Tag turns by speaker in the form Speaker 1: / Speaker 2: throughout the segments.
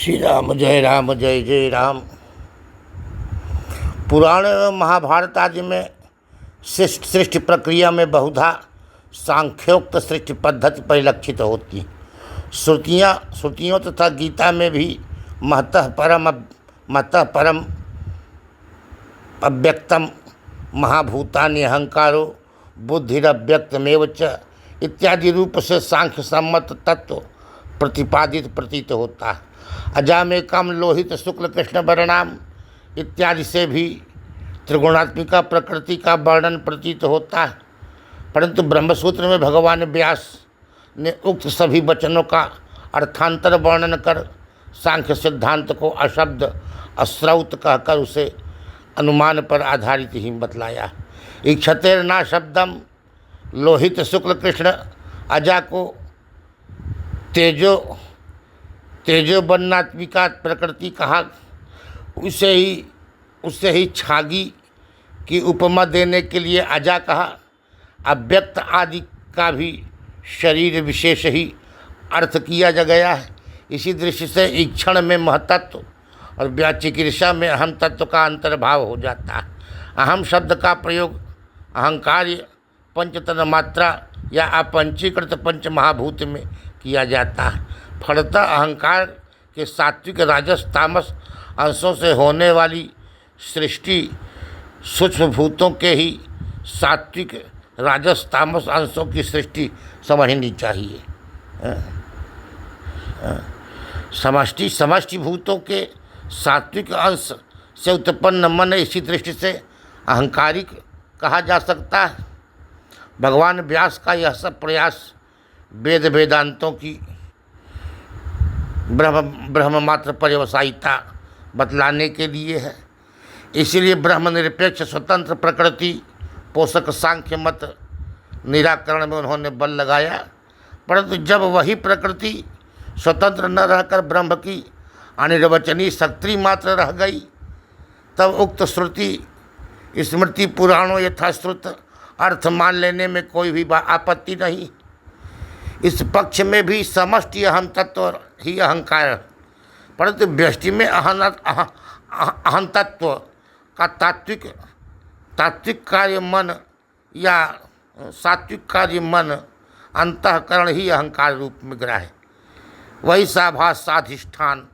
Speaker 1: श्री राम जय जय राम। पुराण एवं महाभारत आदि में सृष्टि प्रक्रिया में बहुधा सांख्योक्त सृष्टि पद्धति परिलक्षित होती। श्रुतियों तथा गीता में भी महतः परम अव्यक्तम महाभूतानि अहंकारो बुद्धिरव्यक्तमेव च इत्यादि रूप से सांख्य सम्मत तत्व प्रतिपादित प्रतीत होता है। अजामेकम लोहित शुक्ल कृष्ण वर्णाम इत्यादि से भी त्रिगुणात्मिका प्रकृति का वर्णन प्रतीत होता है, परंतु ब्रह्मसूत्र में भगवान व्यास ने उक्त सभी वचनों का अर्थांतर वर्णन कर सांख्य सिद्धांत को अशब्द अश्रौत कहकर उसे अनुमान पर आधारित ही बतलाया। इक्षतेर्ना शब्दम लोहित शुक्ल कृष्ण अजा को तेजो वर्णात्मिका प्रकृति कहा। उससे ही छागी की उपमा देने के लिए अजा कहा। अव्यक्त आदि का भी शरीर विशेष ही अर्थ किया जा गया है। इसी दृष्टि से ईक्षण में महतत्व और व्याचिकीर्षा में अहम तत्व का अंतर्भाव हो जाता है। अहम शब्द का प्रयोग अहंकार्य पंचतन मात्रा या अपंचीकृत पंच महाभूत में किया जाता है। फलतः अहंकार के सात्विक राजस तामस अंशों से होने वाली सृष्टि सूक्ष्म भूतों के ही सात्विक राजस तामस अंशों की सृष्टि समझनी चाहिए। समष्टि भूतों के सात्विक अंश से उत्पन्न मन इसी दृष्टि से अहंकारिक कहा जा सकता है। भगवान व्यास का यह सब प्रयास वेदांतों की ब्रह्म मात्र पर्यवसायिता बतलाने के लिए है। इसीलिए ब्रह्म निरपेक्ष स्वतंत्र प्रकृति पोषक सांख्य मत निराकरण में उन्होंने बल लगाया, परंतु जब वही प्रकृति स्वतंत्र न रहकर ब्रह्म की अनिर्वचनीय शक्ति मात्र रह गई, तब उक्त श्रुति स्मृति पुराणों यथाश्रुत अर्थ मान लेने में कोई भी आपत्ति नहीं। इस पक्ष में भी समष्टि अहम तत्व ही अहंकार है, परंतु व्यष्टि में अहम तत्व का तात्विक कार्य मन या सात्विक कार्य मन अंतःकरण ही अहंकार रूप में ग्राह्य, वही साभास साधिष्ठान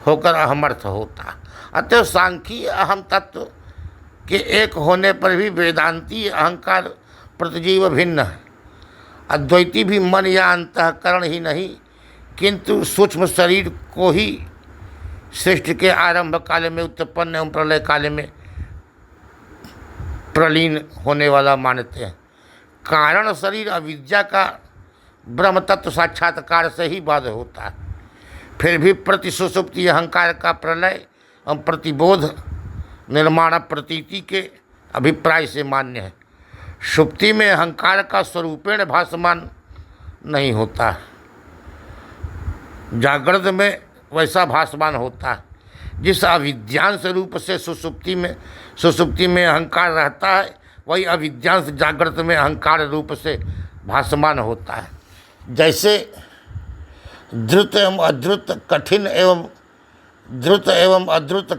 Speaker 1: होकर अहमर्थ होता। अतः सांख्यिक अहम तत्व के एक होने पर भी वेदांती अहंकार प्रतिजीव भिन्न है। अद्वैती भी मन या अंतःकरण ही नहीं, किंतु सूक्ष्म शरीर को ही सृष्टि के आरंभ काल में उत्पन्न एवं प्रलय काल में प्रलीन होने वाला मानते हैं। कारण शरीर अविद्या का ब्रह्म तत्व साक्षात्कार से ही बाध होता है। फिर भी प्रतिसुषुप्ति अहंकार का प्रलय एवं प्रतिबोध निर्माण प्रतीति के अभिप्राय से मान्य है। सुप्ति में अहंकार का स्वरूपेण भासमान नहीं होता, जागृत में वैसा भासमान होता है। जिस अविद्यांश रूप से सुसुप्ति में अहंकार रहता है, वही अविद्यांश जागृत में अहंकार रूप से भासमान होता है। जैसे द्रुत एवं अद्रुत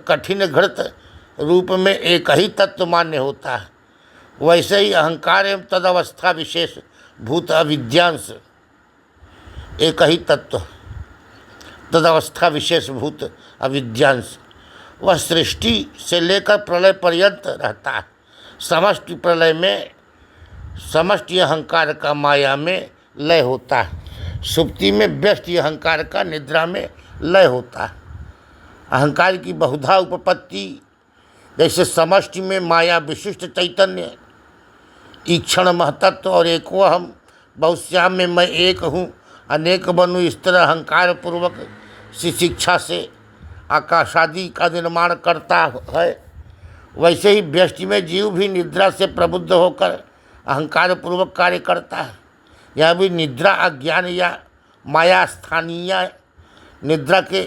Speaker 1: कठिन घृत रूप में एक ही तत्व मान्य होता है, वैसे ही अहंकार एवं तदवस्था विशेष भूत अविद्यांश एक ही तत्व तदवस्था विशेष भूत अविद्यांश वह सृष्टि से लेकर प्रलय पर्यंत रहता है। समष्टि प्रलय में समष्टि अहंकार का माया में लय होता है। सुप्ति में व्यष्टि अहंकार का निद्रा में लय होता है। अहंकार की बहुधा उपपत्ति जैसे समष्टि में माया विशिष्ट चैतन्य ईक्षण महतत्व और एको हम बहुश्याम में मैं एक हूँ अनेक बनूँ इस तरह अहंकार पूर्वक शिक्षा से आकाशादि का निर्माण करता है, वैसे ही व्यष्टि में जीव भी निद्रा से प्रबुद्ध होकर अहंकार पूर्वक कार्य करता है। यह भी निद्रा अज्ञान या माया स्थानीय निद्रा के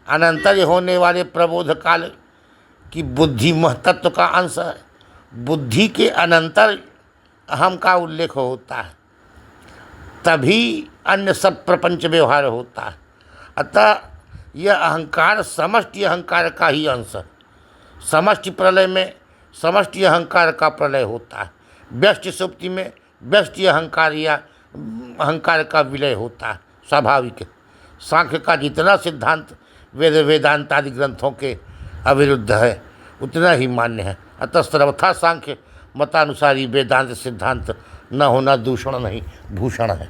Speaker 1: अनंतर होने वाले प्रबोध काल की बुद्धि महतत्व का अंश है। बुद्धि के अनंतर अहम का उल्लेख होता है, तभी अन्य सब प्रपंच व्यवहार होता है। अतः यह अहंकार समष्टि अहंकार का ही अंश है। समष्टि प्रलय में समष्टि अहंकार का प्रलय होता है। व्यष्टि सुप्ति में व्यष्टि अहंकार या अहंकार का विलय होता है, स्वाभाविक है। सांख्य का जितना सिद्धांत वेदांत आदि ग्रंथों के अविरुद्ध है उतना ही मान्य है। अतः सर्वथा सांख्य मतानुसारी वेदांत सिद्धांत न होना दूषण नहीं भूषण है।